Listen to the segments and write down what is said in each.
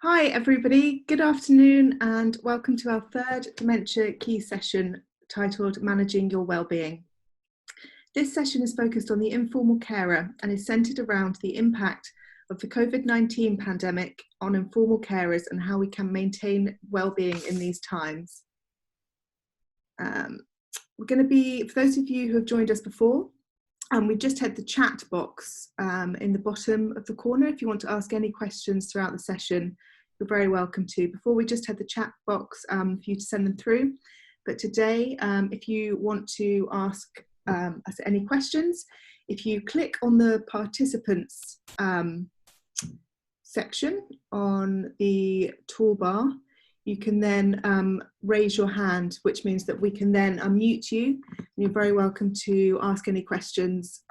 Hi everybody, good afternoon and welcome to our third Dementia KEYs session titled Managing Your Wellbeing. This session is focused on the informal carer and is centred around the impact of the COVID-19 pandemic on informal carers and how we can maintain wellbeing in these times. We're going to be, for those of you who have joined us before, we've just had the chat box in the bottom of the corner. If you want to ask any questions throughout the session, you're very welcome to. Before we just had the chat box for you to send them through. But today, if you want to ask us any questions, if you click on the participants section on the toolbar, you can then raise your hand, which means that we can then unmute you. And you're very welcome to ask any questions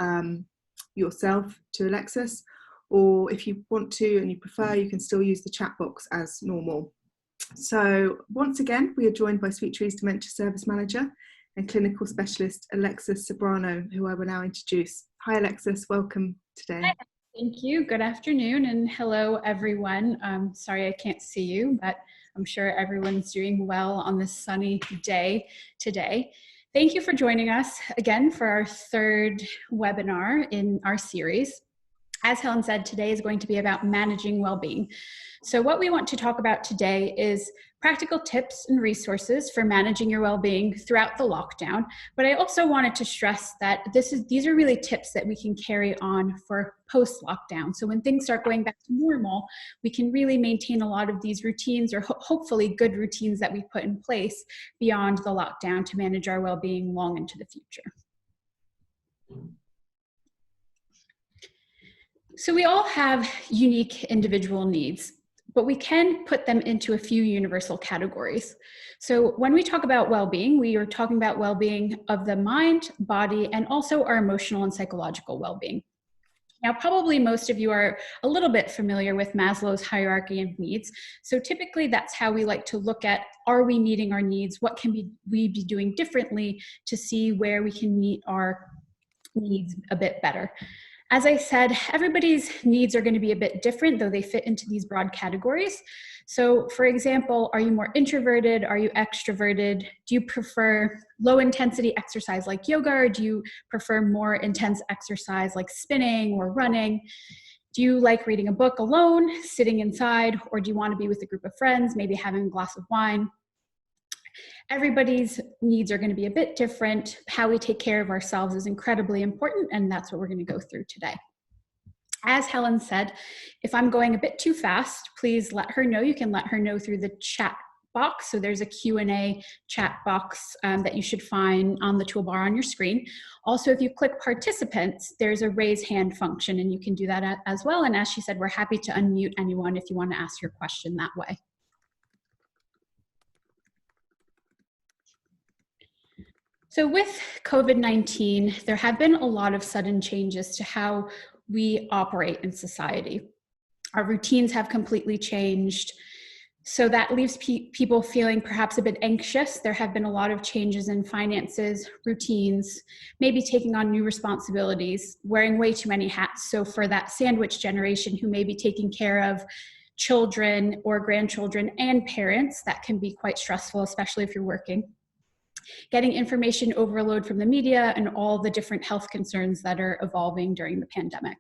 yourself to Alexis, or if you want to and you prefer, you can still use the chat box as normal. So once again, we are joined by Sweet Tree's Dementia Service Manager and Clinical Specialist Alexis Sobrano, who I will now introduce. Hi Alexis, welcome today. Hi, thank you. Good afternoon and hello everyone. Sorry I can't see you, but I'm sure everyone's doing well on this sunny day today. Thank you for joining us again for our third webinar in our series. As Helen said, today is going to be about managing well-being. So what we want to talk about today is practical tips and resources for managing your well-being throughout the lockdown. But I also wanted to stress that these are really tips that we can carry on for post-lockdown. So when things start going back to normal, we can really maintain a lot of these routines, or hopefully good routines that we put in place beyond the lockdown to manage our well-being long into the future. So we all have unique individual needs, but we can put them into a few universal categories. So when we talk about well-being, we are talking about well-being of the mind, body, and also our emotional and psychological well-being. Now, probably most of you are a little bit familiar with Maslow's hierarchy of needs. So typically that's how we like to look at, are we meeting our needs? What can we be doing differently to see where we can meet our needs a bit better? As I said, everybody's needs are going to be a bit different, though they fit into these broad categories. So for example, are you more introverted? Are you extroverted? Do you prefer low intensity exercise like yoga, or do you prefer more intense exercise like spinning or running? Do you like reading a book alone, sitting inside, or do you want to be with a group of friends, maybe having a glass of wine? Everybody's needs are going to be a bit different. How we take care of ourselves is incredibly important, and that's what we're going to go through today. As Helen said, if I'm going a bit too fast, please let her know. You can let her know through the chat box. So there's a Q&A chat box that you should find on the toolbar on your screen. Also, if you click participants, there's a raise hand function, and you can do that as well. And as she said, we're happy to unmute anyone if you want to ask your question that way. So with COVID-19, there have been a lot of sudden changes to how we operate in society. Our routines have completely changed. So that leaves people feeling perhaps a bit anxious. There have been a lot of changes in finances, routines, maybe taking on new responsibilities, wearing way too many hats. So for that sandwich generation who may be taking care of children or grandchildren and parents, that can be quite stressful, especially if you're working. Getting information overload from the media and all the different health concerns that are evolving during the pandemic.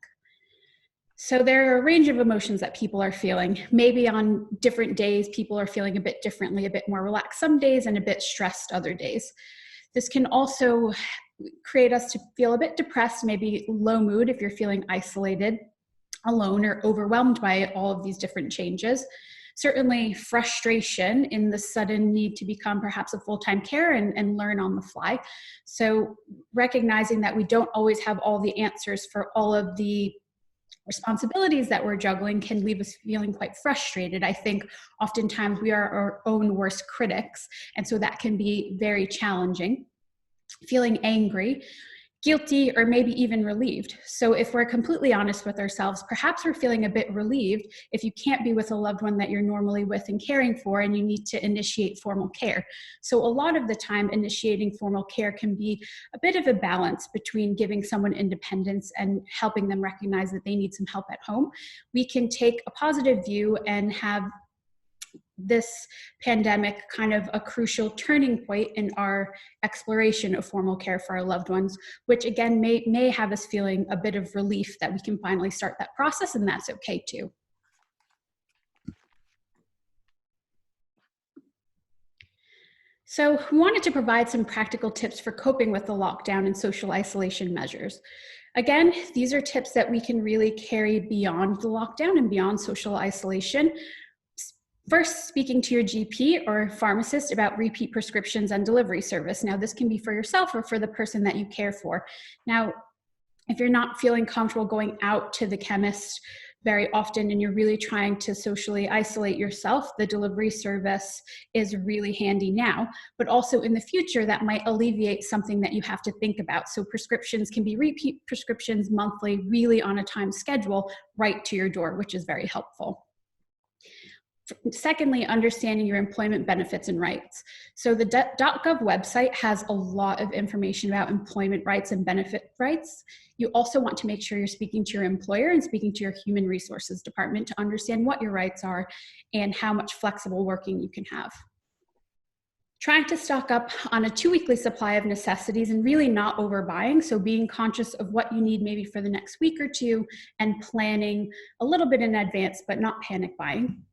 So there are a range of emotions that people are feeling. Maybe on different days, people are feeling a bit differently, a bit more relaxed some days and a bit stressed other days. This can also create us to feel a bit depressed, maybe low mood if you're feeling isolated, alone, or overwhelmed by all of these different changes. Certainly frustration in the sudden need to become perhaps a full-time carer and learn on the fly. So recognizing that we don't always have all the answers for all of the responsibilities that we're juggling can leave us feeling quite frustrated. I think oftentimes we are our own worst critics, and so that can be very challenging. Feeling angry. guilty, or maybe even relieved. So if we're completely honest with ourselves, perhaps we're feeling a bit relieved if you can't be with a loved one that you're normally with and caring for, and you need to initiate formal care. So a lot of the time, initiating formal care can be a bit of a balance between giving someone independence and helping them recognize that they need some help at home. We can take a positive view and have this pandemic kind of a crucial turning point in our exploration of formal care for our loved ones, which again may have us feeling a bit of relief that we can finally start that process, and that's okay too. So we wanted to provide some practical tips for coping with the lockdown and social isolation measures. Again, these are tips that we can really carry beyond the lockdown and beyond social isolation. First, speaking to your GP or pharmacist about repeat prescriptions and delivery service. Now, this can be for yourself or for the person that you care for. Now, if you're not feeling comfortable going out to the chemist very often and you're really trying to socially isolate yourself, the delivery service is really handy now, but also in the future that might alleviate something that you have to think about. So prescriptions can be repeat prescriptions monthly, really on a time schedule, right to your door, which is very helpful. Secondly, understanding your employment benefits and rights. So the .gov website has a lot of information about employment rights and benefit rights. You also want to make sure you're speaking to your employer and speaking to your human resources department to understand what your rights are and how much flexible working you can have. Trying to stock up on a 2-weekly supply of necessities and really not overbuying. So being conscious of what you need maybe for the next week or two and planning a little bit in advance, but not panic buying.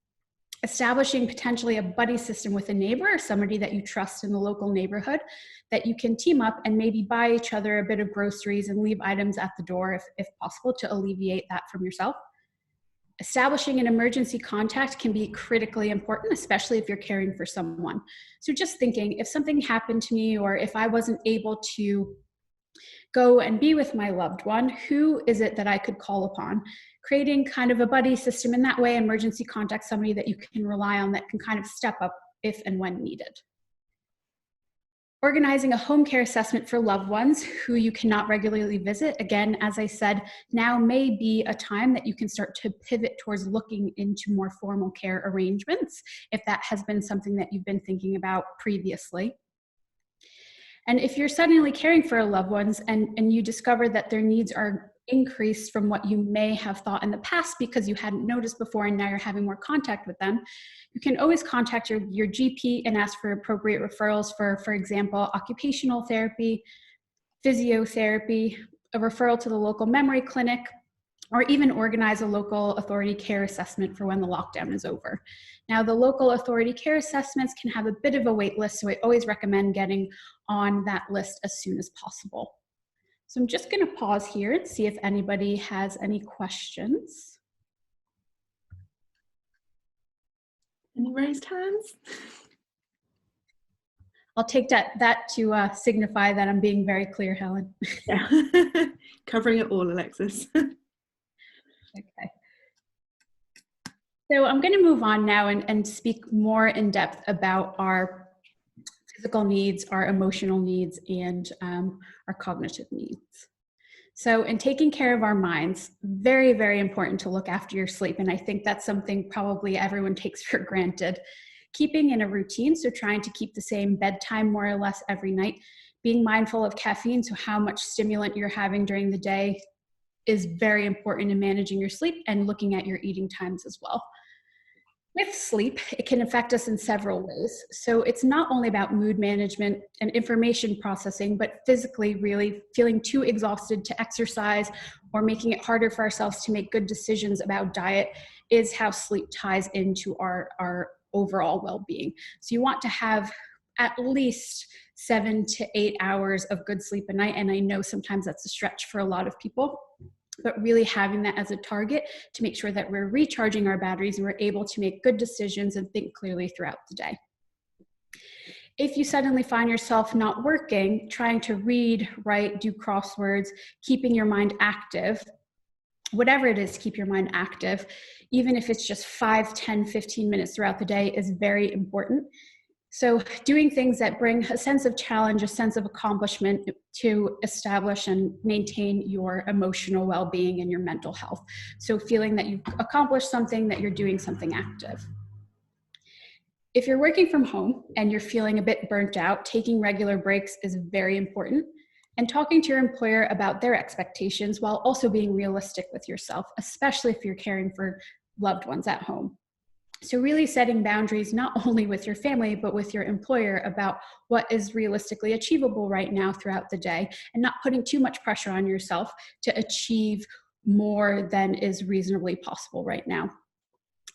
Establishing potentially a buddy system with a neighbor or somebody that you trust in the local neighborhood that you can team up and maybe buy each other a bit of groceries and leave items at the door if possible to alleviate that from yourself. Establishing an emergency contact can be critically important, especially if you're caring for someone. So just thinking, if something happened to me or if I wasn't able to go and be with my loved one, who is it that I could call upon? Creating kind of a buddy system in that way, emergency contact, somebody that you can rely on that can kind of step up if and when needed. Organizing a home care assessment for loved ones who you cannot regularly visit. Again, as I said, now may be a time that you can start to pivot towards looking into more formal care arrangements if that has been something that you've been thinking about previously. And if you're suddenly caring for loved ones and you discover that their needs are increased from what you may have thought in the past because you hadn't noticed before and now you're having more contact with them, you can always contact your GP and ask for appropriate referrals for example, occupational therapy, physiotherapy, a referral to the local memory clinic, or even organize a local authority care assessment for when the lockdown is over. Now, the local authority care assessments can have a bit of a wait list, so I always recommend getting on that list as soon as possible. So I'm just going to pause here and see if anybody has any questions. Any raised hands? I'll take that to signify that I'm being very clear, Helen. Yeah, covering it all, Alexis. Okay. So I'm going to move on now and speak more in depth about our physical needs, our emotional needs, and our cognitive needs. So in taking care of our minds, very, very important to look after your sleep. And I think that's something probably everyone takes for granted. Keeping in a routine, so trying to keep the same bedtime more or less every night, being mindful of caffeine, so how much stimulant you're having during the day is very important in managing your sleep, and looking at your eating times as well. With sleep, it can affect us in several ways. So it's not only about mood management and information processing, but physically really feeling too exhausted to exercise or making it harder for ourselves to make good decisions about diet is how sleep ties into our overall well-being. So you want to have at least 7 to 8 hours of good sleep a night. And I know sometimes that's a stretch for a lot of people, but really having that as a target to make sure that we're recharging our batteries and we're able to make good decisions and think clearly throughout the day. If you suddenly find yourself not working, trying to read, write, do crosswords, keeping your mind active, whatever it is to keep your mind active, even if it's just 5, 10, 15 minutes throughout the day, is very important. So doing things that bring a sense of challenge, a sense of accomplishment to establish and maintain your emotional well-being and your mental health. So feeling that you've accomplished something, that you're doing something active. If you're working from home and you're feeling a bit burnt out, taking regular breaks is very important. And talking to your employer about their expectations while also being realistic with yourself, especially if you're caring for loved ones at home. So really setting boundaries, not only with your family, but with your employer about what is realistically achievable right now throughout the day, and not putting too much pressure on yourself to achieve more than is reasonably possible right now.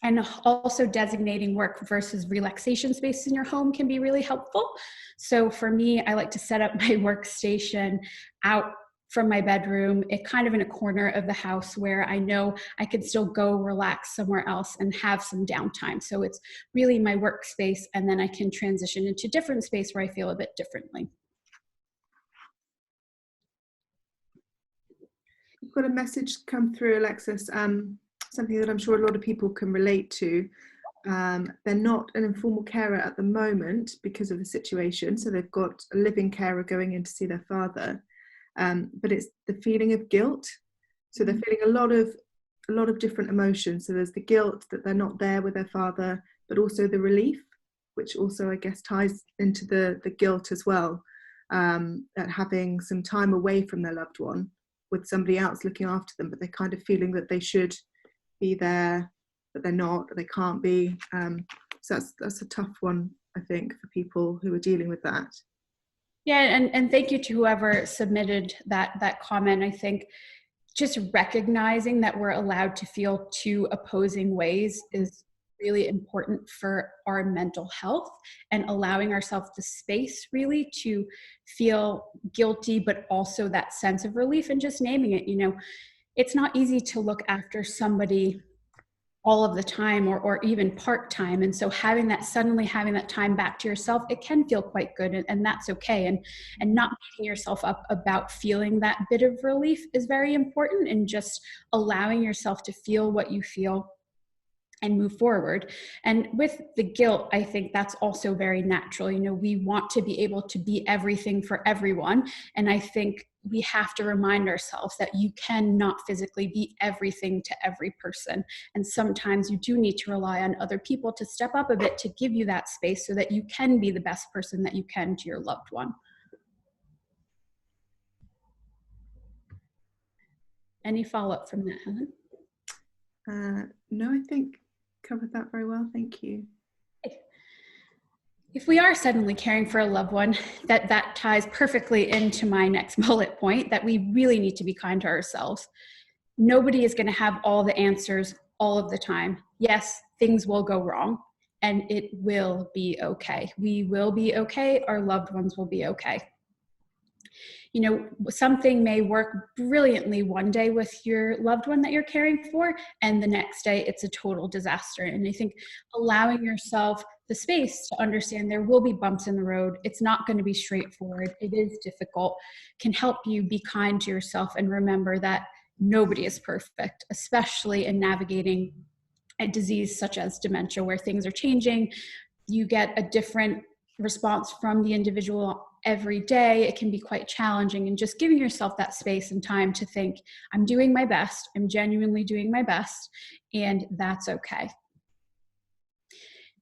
And also designating work versus relaxation space in your home can be really helpful. So for me, I like to set up my workstation out from my bedroom, kind of in a corner of the house where I know I can still go relax somewhere else and have some downtime. So it's really my workspace, and then I can transition into a different space where I feel a bit differently. We've got a message come through, Alexis, something that I'm sure a lot of people can relate to. They're not an informal carer at the moment because of the situation, so they've got a living carer going in to see their father. But it's the feeling of guilt. So they're feeling a lot of different emotions. So there's the guilt that they're not there with their father, but also the relief, which also I guess ties into the guilt as well, at having some time away from their loved one with somebody else looking after them, but they're kind of feeling that they should be there, but they're not, or they can't be. So that's a tough one, I think, for people who are dealing with that. Yeah, and thank you to whoever submitted that comment. I think just recognizing that we're allowed to feel two opposing ways is really important for our mental health, and allowing ourselves the space really to feel guilty, but also that sense of relief, and just naming it. You know, it's not easy to look after somebody all of the time, or even part-time. And so suddenly having that time back to yourself, it can feel quite good, and that's okay. And not beating yourself up about feeling that bit of relief is very important, and just allowing yourself to feel what you feel and move forward. And with the guilt, I think that's also very natural. You know, we want to be able to be everything for everyone. And I think we have to remind ourselves that you cannot physically be everything to every person. And sometimes you do need to rely on other people to step up a bit to give you that space so that you can be the best person that you can to your loved one. Any follow-up from that, Helen? No, I think covered that very well. Thank you. If we are suddenly caring for a loved one, that ties perfectly into my next bullet point, that we really need to be kind to ourselves. Nobody is going to have all the answers all of the time. Yes, things will go wrong, and it will be okay. We will be okay. Our loved ones will be okay. You know, something may work brilliantly one day with your loved one that you're caring for, and the next day it's a total disaster. And I think allowing yourself the space to understand there will be bumps in the road, it's not going to be straightforward, it is difficult, can help you be kind to yourself and remember that nobody is perfect, especially in navigating a disease such as dementia, where things are changing. You get a different response from the individual every day. It can be quite challenging, and just giving yourself that space and time to think, I'm doing my best, I'm genuinely doing my best, and that's okay.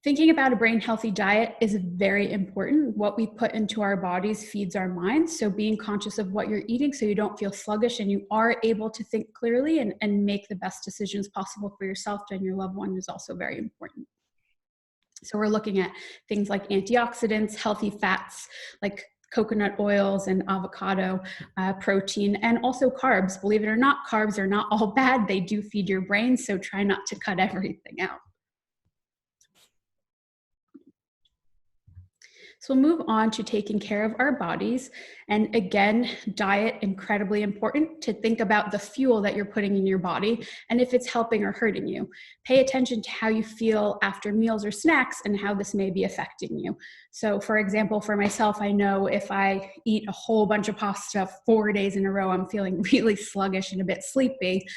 Thinking about a brain healthy diet is very important. What we put into our bodies feeds our minds. So being conscious of what you're eating so you don't feel sluggish and you are able to think clearly and make the best decisions possible for yourself and your loved one is also very important. So we're looking at things like antioxidants, healthy fats like coconut oils and avocado, protein, and also carbs. Believe it or not, carbs are not all bad. They do feed your brain, so try not to cut everything out. So we'll move on to taking care of our bodies. And again, diet, incredibly important to think about the fuel that you're putting in your body and if it's helping or hurting you. Pay attention to how you feel after meals or snacks and how this may be affecting you. So for example, for myself, I know if I eat a whole bunch of pasta 4 days in a row, I'm feeling really sluggish and a bit sleepy.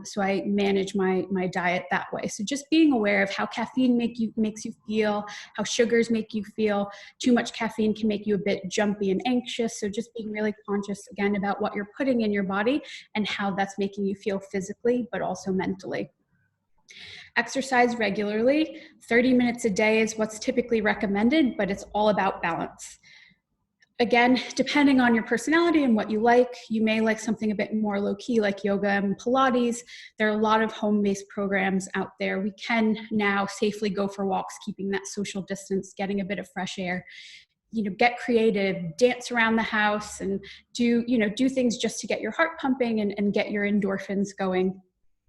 So I manage my diet that way. So just being aware of how caffeine makes you feel, how sugars make you feel. Too much caffeine can make you a bit jumpy and anxious. So just being really conscious again about what you're putting in your body and how that's making you feel physically, but also mentally. Exercise regularly. 30 minutes a day is what's typically recommended, but it's all about balance. Again, depending on your personality and what you like, you may like something a bit more low-key like yoga and Pilates. There are a lot of home-based programs out there. We can now safely go for walks, keeping that social distance, getting a bit of fresh air. Get creative, dance around the house, and do things just to get your heart pumping and get your endorphins going.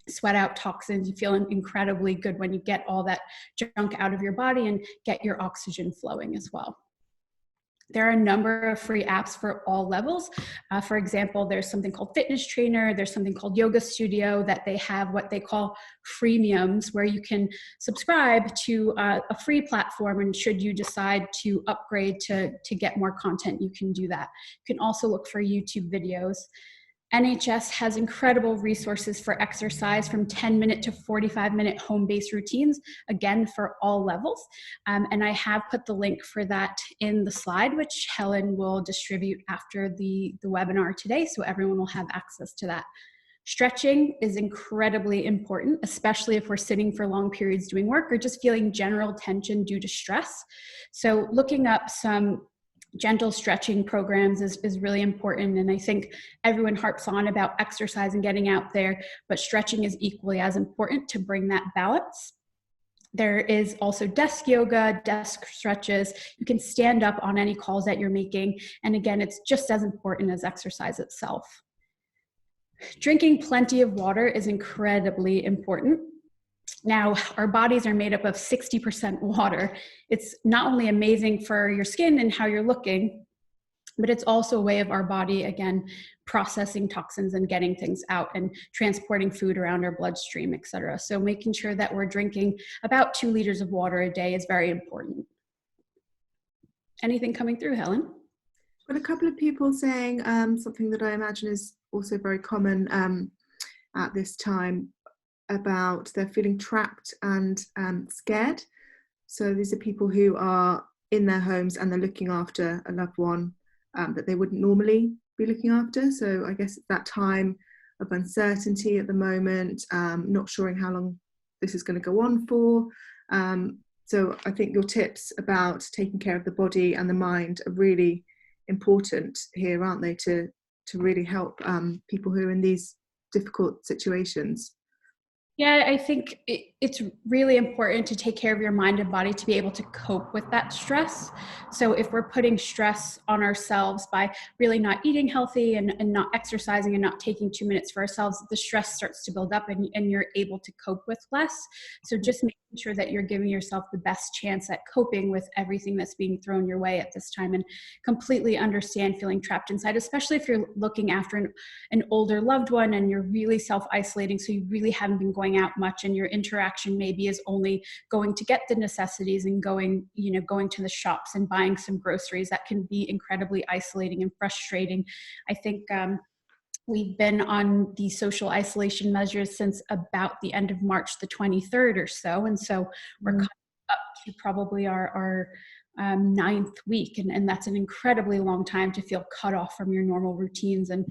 Sweat out toxins. You feel incredibly good when you get all that junk out of your body and get your oxygen flowing as well. There are a number of free apps for all levels. For example, there's something called Fitness Trainer. There's something called Yoga Studio that they have what they call freemiums, where you can subscribe to a free platform. And should you decide to upgrade to get more content, you can do that. You can also look for YouTube videos. NHS has incredible resources for exercise, from 10-minute to 45-minute home-based routines, again, for all levels. And I have put the link for that in the slide, which Helen will distribute after the webinar today, so everyone will have access to that. Stretching is incredibly important, especially if we're sitting for long periods doing work or just feeling general tension due to stress. So looking up some gentle stretching programs is really important. And I think everyone harps on about exercise and getting out there, but stretching is equally as important to bring that balance. There is also desk yoga, desk stretches. You can stand up on any calls that you're making. And again, it's just as important as exercise itself. Drinking plenty of water is incredibly important. Now, our bodies are made up of 60% water. It's not only amazing for your skin and how you're looking, but it's also a way of our body, again, processing toxins and getting things out and transporting food around our bloodstream, et cetera. So making sure that we're drinking about 2 liters of water a day is very important. Anything coming through, Helen? But a couple of people saying something that I imagine is also very common at this time, about they're feeling trapped and scared. So these are people who are in their homes and they're looking after a loved one that they wouldn't normally be looking after. So I guess it's that time of uncertainty at the moment, not sure how long this is going to go on for. So I think your tips about taking care of the body and the mind are really important here, aren't they, to really help people who are in these difficult situations. Yeah, I think it's really important to take care of your mind and body to be able to cope with that stress. So if we're putting stress on ourselves by really not eating healthy and not exercising and not taking 2 minutes for ourselves, the stress starts to build up and you're able to cope with less. So just making sure that you're giving yourself the best chance at coping with everything that's being thrown your way at this time, and completely understand feeling trapped inside, especially if you're looking after an older loved one and you're really self-isolating, so you really haven't been going out much and your interaction maybe is only going to get the necessities and going to the shops and buying some groceries. That can be incredibly isolating and frustrating. I think we've been on the social isolation measures since about the end of March the 23rd or so. And so we're coming up to probably our 9th week. And that's an incredibly long time to feel cut off from your normal routines. And,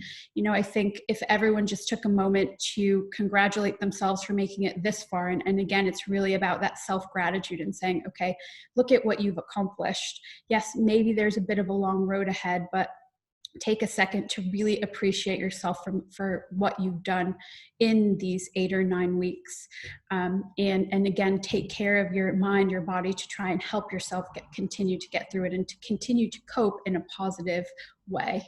I think if everyone just took a moment to congratulate themselves for making it this far, and again, it's really about that self-gratitude and saying, okay, look at what you've accomplished. Yes, maybe there's a bit of a long road ahead, but take a second to really appreciate yourself for what you've done in these 8 or 9 weeks. And again, take care of your mind, your body, to try and help yourself continue to get through it and to continue to cope in a positive way.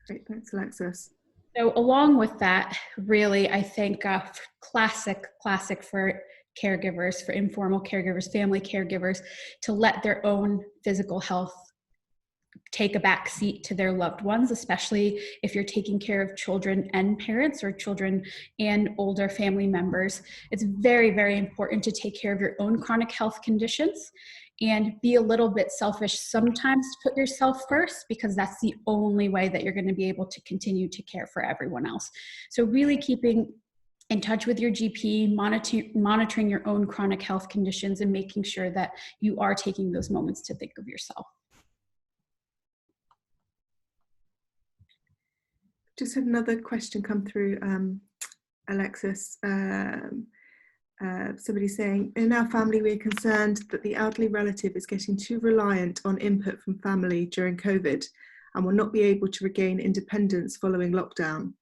Great, thanks, Alexis. So along with that, really, I think classic for caregivers, for informal caregivers, family caregivers, to let their own physical health take a back seat to their loved ones, especially if you're taking care of children and parents, or children and older family members. It's very, very important to take care of your own chronic health conditions and be a little bit selfish sometimes to put yourself first, because that's the only way that you're going to be able to continue to care for everyone else. So really keeping in touch with your GP, monitoring your own chronic health conditions, and making sure that you are taking those moments to think of yourself. Just had another question come through, Alexis. Somebody saying, in our family, we're concerned that the elderly relative is getting too reliant on input from family during COVID and will not be able to regain independence following lockdown.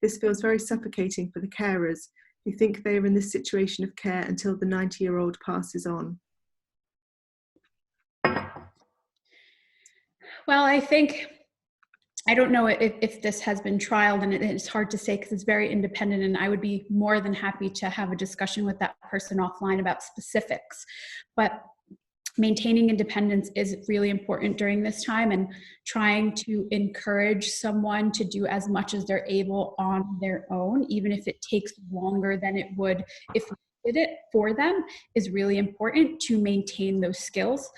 This feels very suffocating for the carers who think they are in this situation of care until the 90-year-old passes on. Well, I don't know if this has been trialed, and it's hard to say because it's very independent, and I would be more than happy to have a discussion with that person offline about specifics. But maintaining independence is really important during this time, and trying to encourage someone to do as much as they're able on their own, even if it takes longer than it would if we did it for them, is really important to maintain those skills.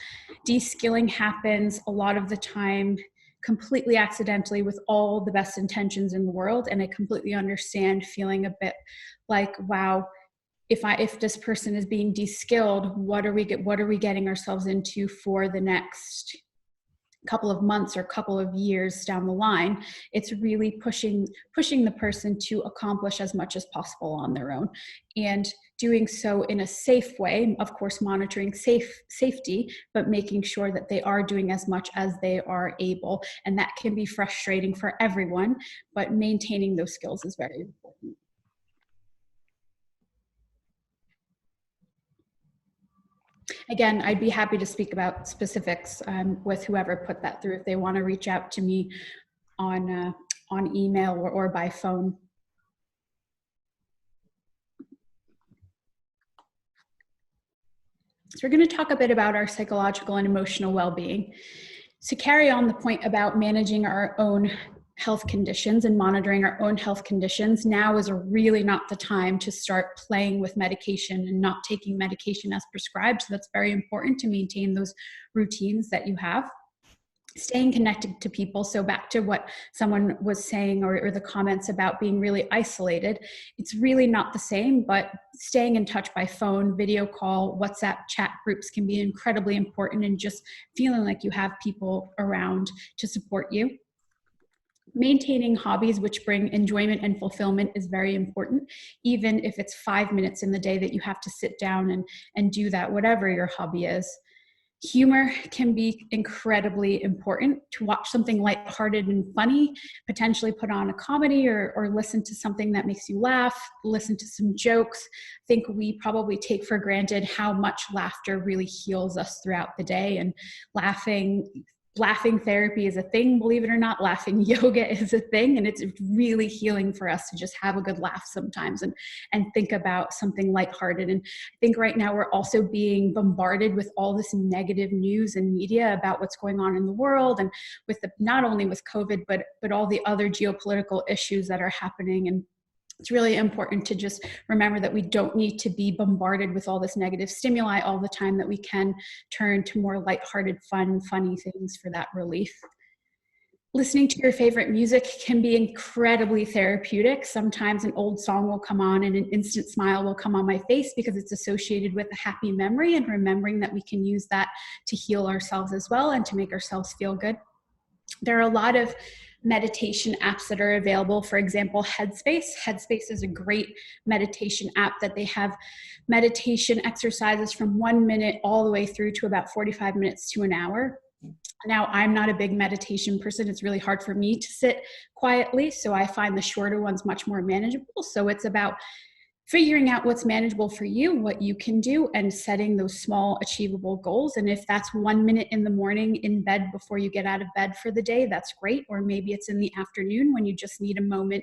De-skilling happens a lot of the time completely accidentally with all the best intentions in the world, and I completely understand feeling a bit like, wow, if this person is being de-skilled, what are we getting ourselves into for the next couple of months or couple of years down the line? It's really pushing the person to accomplish as much as possible on their own, and doing so in a safe way, of course monitoring safety, but making sure that they are doing as much as they are able. And that can be frustrating for everyone, but maintaining those skills is very important. Again, I'd be happy to speak about specifics with whoever put that through, if they want to reach out to me on email or by phone. So we're going to talk a bit about our psychological and emotional well-being. To carry on the point about managing our own health conditions and monitoring our own health conditions, now is really not the time to start playing with medication and not taking medication as prescribed. So that's very important to maintain those routines that you have. Staying connected to people. So back to what someone was saying, or the comments about being really isolated, it's really not the same, but staying in touch by phone, video call, WhatsApp chat groups can be incredibly important, and just feeling like you have people around to support you. Maintaining hobbies which bring enjoyment and fulfillment is very important, even if it's 5 minutes in the day that you have to sit down and do that, whatever your hobby is. Humor can be incredibly important. To watch something lighthearted and funny, potentially put on a comedy or listen to something that makes you laugh, listen to some jokes. I think we probably take for granted how much laughter really heals us throughout the day, and laughing therapy is a thing, believe it or not. Laughing yoga is a thing, and it's really healing for us to just have a good laugh sometimes and think about something lighthearted. And I think right now we're also being bombarded with all this negative news and media about what's going on in the world, and with not only with COVID, but all the other geopolitical issues that are happening. And it's really important to just remember that we don't need to be bombarded with all this negative stimuli all the time, that we can turn to more lighthearted, funny things for that relief. Listening to your favorite music can be incredibly therapeutic. Sometimes an old song will come on and an instant smile will come on my face because it's associated with a happy memory, and remembering that we can use that to heal ourselves as well and to make ourselves feel good. There are a lot of meditation apps that are available. For example, Headspace. Headspace is a great meditation app that they have meditation exercises from 1 minute all the way through to about 45 minutes to an hour. Now, I'm not a big meditation person. It's really hard for me to sit quietly, so I find the shorter ones much more manageable. So it's about figuring out what's manageable for you, what you can do, and setting those small achievable goals. And if that's 1 minute in the morning in bed before you get out of bed for the day, that's great. Or maybe it's in the afternoon when you just need a moment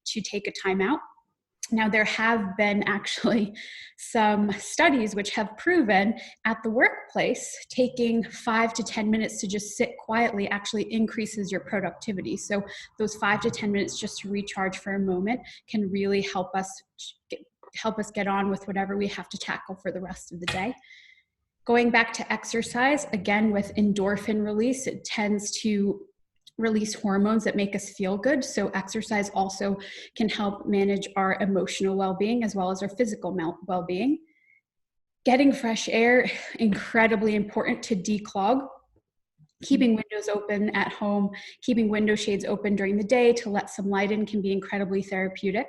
to take a time out. Now, there have been actually some studies which have proven at the workplace, taking 5 to 10 minutes to just sit quietly actually increases your productivity. So those 5 to 10 minutes just to recharge for a moment can really help us get on with whatever we have to tackle for the rest of the day. Going back to exercise, again, with endorphin release, it tends to release hormones that make us feel good. So exercise also can help manage our emotional well-being as well as our physical well-being. Getting fresh air, incredibly important to declog. Keeping windows open at home, keeping window shades open during the day to let some light in can be incredibly therapeutic.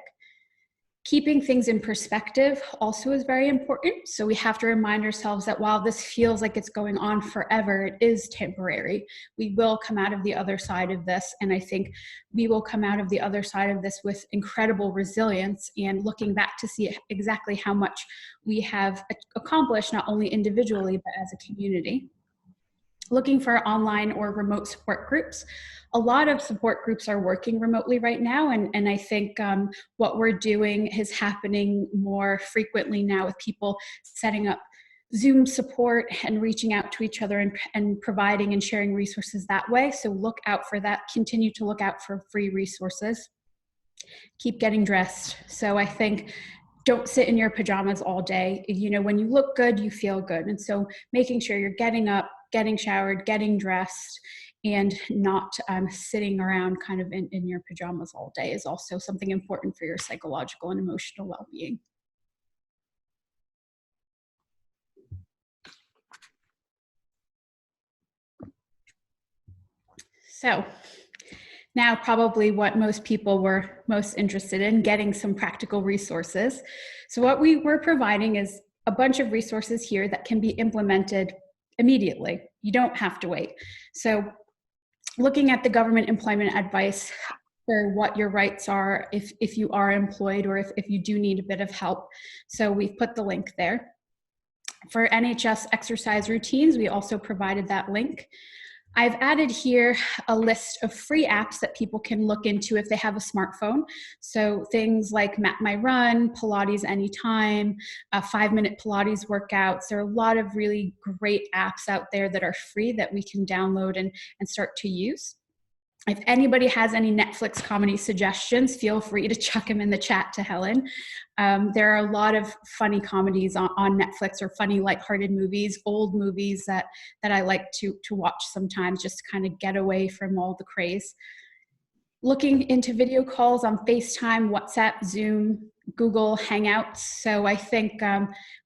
Keeping things in perspective also is very important. So we have to remind ourselves that while this feels like it's going on forever, it is temporary. We will come out of the other side of this. And I think we will come out of the other side of this with incredible resilience and looking back to see exactly how much we have accomplished, not only individually, but as a community. Looking for online or remote support groups. A lot of support groups are working remotely right now, and I think what we're doing is happening more frequently now with people setting up Zoom support and reaching out to each other and providing and sharing resources that way. So look out for that. Continue to look out for free resources. Keep getting dressed. So I think don't sit in your pajamas all day. You know, when you look good, you feel good. And so making sure you're getting up, getting showered, getting dressed, and not sitting around kind of in your pajamas all day is also something important for your psychological and emotional well-being. So now probably what most people were most interested in, getting some practical resources. So what we were providing is a bunch of resources here that can be implemented immediately. You don't have to wait. So looking at the government employment advice for what your rights are if you are employed or if you do need a bit of help. So we've put the link there. For NHS exercise routines, we also provided that link. I've added here a list of free apps that people can look into if they have a smartphone. So things like Map My Run, Pilates Anytime, 5-minute Pilates workouts. There are a lot of really great apps out there that are free that we can download and start to use. If anybody has any Netflix comedy suggestions, feel free to chuck them in the chat to Helen. There are a lot of funny comedies on Netflix or funny lighthearted movies, old movies that I like to watch sometimes just to kind of get away from all the craze. Looking into video calls on FaceTime, WhatsApp, Zoom, Google Hangouts. So I think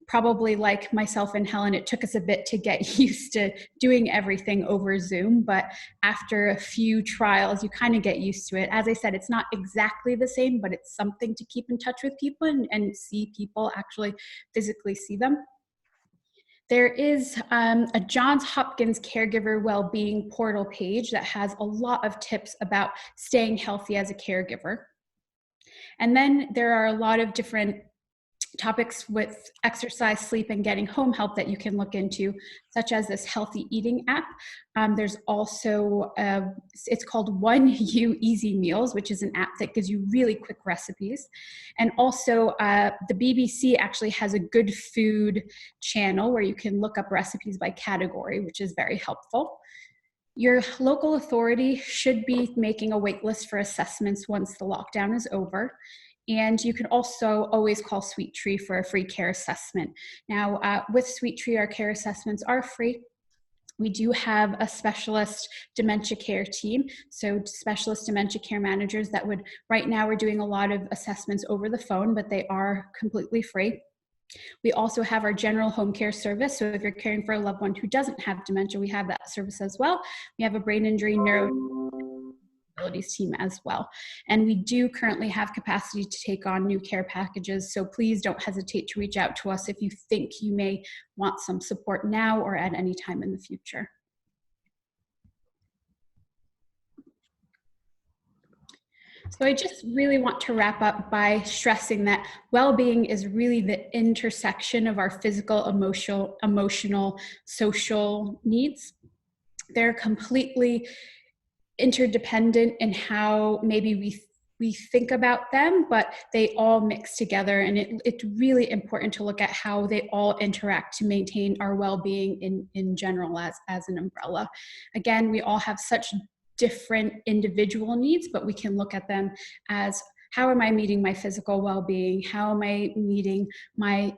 probably like myself and Helen, it took us a bit to get used to doing everything over Zoom, but after a few trials, you kind of get used to it. As I said, it's not exactly the same, but it's something to keep in touch with people and see people, actually physically see them. There is a Johns Hopkins Caregiver Wellbeing portal page that has a lot of tips about staying healthy as a caregiver. And then there are a lot of different topics with exercise, sleep, and getting home help that you can look into, such as this healthy eating app. There's also, it's called 1U Easy Meals, which is an app that gives you really quick recipes. And also the BBC actually has a good food channel where you can look up recipes by category, which is very helpful. Your local authority should be making a wait list for assessments once the lockdown is over. And you can also always call Sweet Tree for a free care assessment. Now, with Sweet Tree, our care assessments are free. We do have a specialist dementia care team. So specialist dementia care managers that would, right now we're doing a lot of assessments over the phone, but they are completely free. We also have our general home care service. So if you're caring for a loved one who doesn't have dementia, we have that service as well. We have a brain injury neuro team as well. And we do currently have capacity to take on new care packages. So please don't hesitate to reach out to us if you think you may want some support now or at any time in the future. So I just really want to wrap up by stressing that well-being is really the intersection of our physical, emotional, social needs. They're completely interdependent in how maybe we we think about them, but they all mix together. And it's really important to look at how they all interact to maintain our well-being in general as an umbrella. Again, we all have such different individual needs, but we can look at them as, how am I meeting my physical well-being? How am I meeting my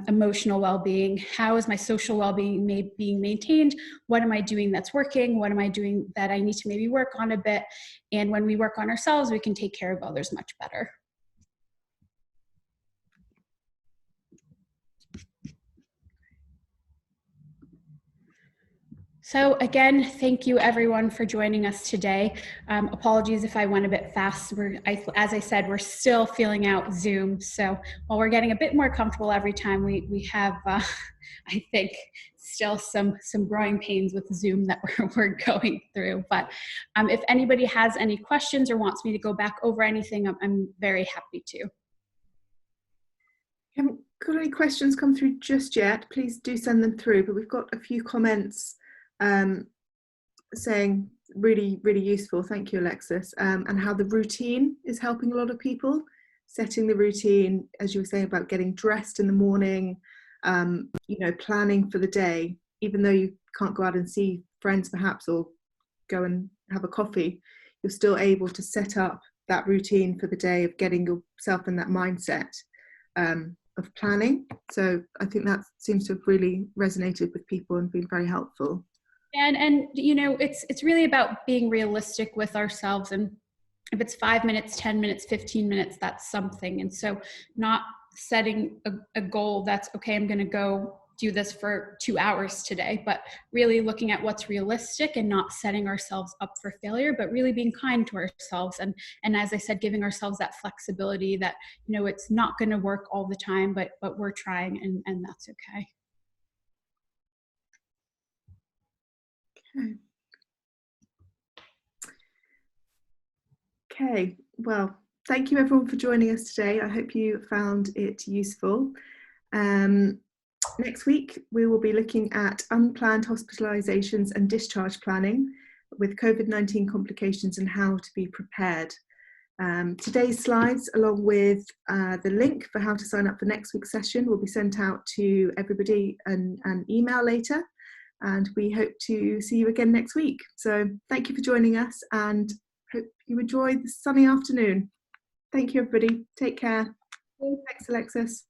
emotional well-being? How is my social well-being being maintained? What am I doing that's working? What am I doing that I need to maybe work on a bit? And when we work on ourselves, we can take care of others much better. So again, thank you everyone for joining us today. Apologies if I went a bit fast. As I said, we're still feeling out Zoom. So while we're getting a bit more comfortable every time, we have, I think, still some growing pains with Zoom that we're going through. But if anybody has any questions or wants me to go back over anything, I'm very happy to. Haven't got any questions come through just yet. Please do send them through, but we've got a few comments saying really useful, thank you Alexis, and how the routine is helping a lot of people, setting the routine, as you were saying, about getting dressed in the morning, you know, planning for the day, even though you can't go out and see friends perhaps, or go and have a coffee, you're still able to set up that routine for the day of getting yourself in that mindset of planning. So I think that seems to have really resonated with people and been very helpful. And you know, it's really about being realistic with ourselves. And if it's 5 minutes, 10 minutes, 15 minutes, that's something. And so not setting a goal that's, okay, I'm going to go do this for 2 hours today, but really looking at what's realistic and not setting ourselves up for failure, but really being kind to ourselves. And as I said, giving ourselves that flexibility that, you know, it's not going to work all the time, but we're trying, and that's okay. Okay, well, thank you everyone for joining us today. I hope you found it useful. Next week, we will be looking at unplanned hospitalizations and discharge planning with COVID-19 complications and how to be prepared. Today's slides, along with the link for how to sign up for next week's session, will be sent out to everybody an email later. And we hope to see you again next week. So thank you for joining us, and hope you enjoy the sunny afternoon. Thank you, everybody. Take care. Thanks, Alexis.